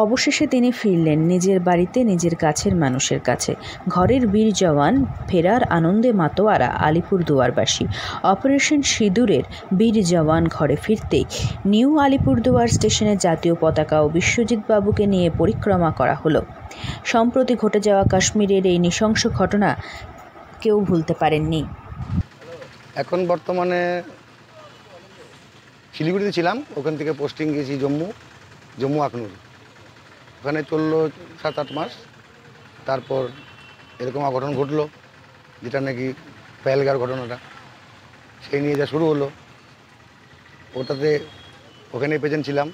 অবশেষে তিনি ফিরলেন নিজের বাড়িতে, নিজের কাছের মানুষের কাছে। ঘরের বীর জওয়ান ফেরার আনন্দে মাতোয়ারা আলিপুরদুয়ারবাসী। অপারেশন সিঁদুরের বীর জওয়ান ঘরে ফিরতেই নিউ আলিপুরদুয়ার স্টেশনে জাতীয় পতাকা ও বিশ্বজিৎ বাবুকে নিয়ে পরিক্রমা করা হলো। সম্প্রতি ঘটে যাওয়া কাশ্মীরের এই নৃশংস ঘটনা কেউ ভুলতে পারেননি। এখন বর্তমানে শিলিগুড়িতে ছিলাম, ওখান থেকে পোস্টিং গেছি জম্মু আখনুর। ওখানে চললো 7-8 মাস। তারপর এরকম অঘটন ঘটলো, যেটা নাকি পেহেলগাঁওর ঘটনাটা, সেই নিয়ে যা শুরু হলো। ওটাতে ওখানে প্রেজেন্ট ছিলাম।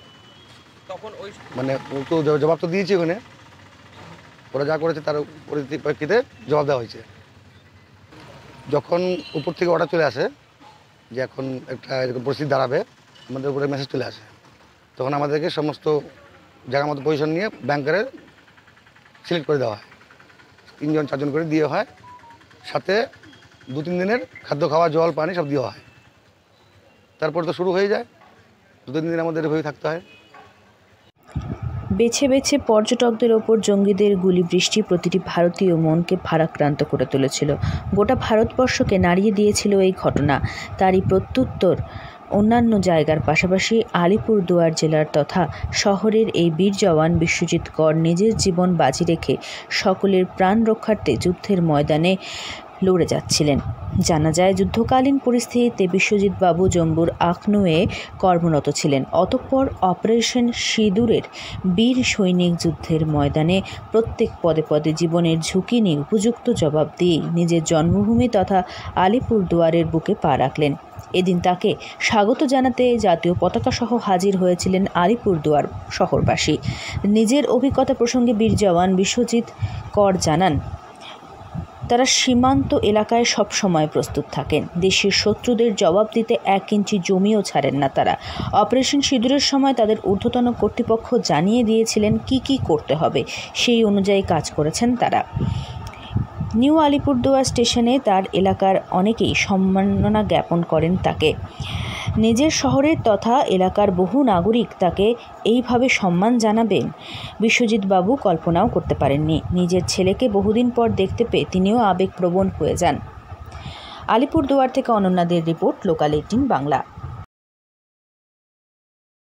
তখন মানে ও তো জবাব তো দিয়েছি, ওখানে ওরা যা করেছে তার পরিপ্রেক্ষিতে জবাব দেওয়া হয়েছে। যখন উপর থেকে অর্ডার চলে আসে যে এখন একটা এরকম পরিস্থিতি দাঁড়াবে, আমাদের উপরে মেসেজ চলে আসে, তখন আমাদেরকে সমস্ত জায়গার মতো পজিশন নিয়ে ব্যাংকারে সিলেক্ট করে দেওয়া হয়। 3-4 করে দিয়ে হয়, সাথে 2-3 দিনের খাদ্য, খাওয়া, জল, পানি সব দেওয়া হয়। তারপর তো শুরু হয়ে যায়, 2-3 দিন আমাদের হয়ে থাকতে হয়। বেছে বেছে পর্যটকদের ওপর জঙ্গিদের গুলিবৃষ্টি প্রতিটি ভারতীয় মনকে ভারাক্রান্ত করে তুলেছিল। গোটা ভারতবর্ষকে নাড়িয়ে দিয়েছিল এই ঘটনা। তারই প্রত্যুত্তর অন্যান্য জায়গার পাশাপাশি আলিপুরদুয়ার জেলার তথা শহরের এই বীর জওয়ান বিশ্বজিৎ কর নিজের জীবন বাজি রেখে সকলের প্রাণ রক্ষার্থে যুদ্ধের ময়দানে লড়ে যাচ্ছিলেন। জানা যায়, যুদ্ধকালীন পরিস্থিতিতে বিশ্বজিৎ বাবু জম্মুর আখনুয়ে কর্মরত ছিলেন। অতঃপর অপারেশন সিঁদুরের বীর সৈনিক যুদ্ধের ময়দানে প্রত্যেক পদে পদে জীবনের ঝুঁকি নিয়ে উপযুক্ত জবাব দিয়ে নিজের জন্মভূমি তথা আলিপুরদুয়ারের বুকে পা রাখলেন। এদিন তাকে স্বাগত জানাতে জাতীয় পতাকা সহ হাজির হয়েছিলেন আলিপুরদুয়ার শহরবাসী। নিজের অভিজ্ঞতা প্রসঙ্গে বীর জওয়ান বিশ্বজিৎ কর জানান, তারা সীমান্ত এলাকায় সব সময় প্রস্তুত থাকেন। দেশের শত্রুদের জবাব দিতে 1 ইঞ্চি জমিও ছাড়েন না তারা। অপারেশন সিঁদুরের সময় তাদের ঊর্ধ্বতন কর্তৃপক্ষ জানিয়ে দিয়েছিলেন কি করতে হবে, সেই অনুযায়ী কাজ করেছেন তারা। নিউ আলিপুরদুয়ার স্টেশনে তার এলাকার অনেকেই সম্মাননা জ্ঞাপন করেন তাকে। নিজের শহরের তথা এলাকার বহু নাগরিক তাকে এইভাবে সম্মান জানাবেন বিশ্বজিৎ বাবু কল্পনাও করতে পারেননি। নিজের ছেলেকে বহুদিন পর দেখতে পেয়ে তিনিও আবেগপ্রবণ হয়ে যান। আলিপুরদুয়ার থেকে অনন্যাদের রিপোর্ট, লোকাল 18 বাংলা।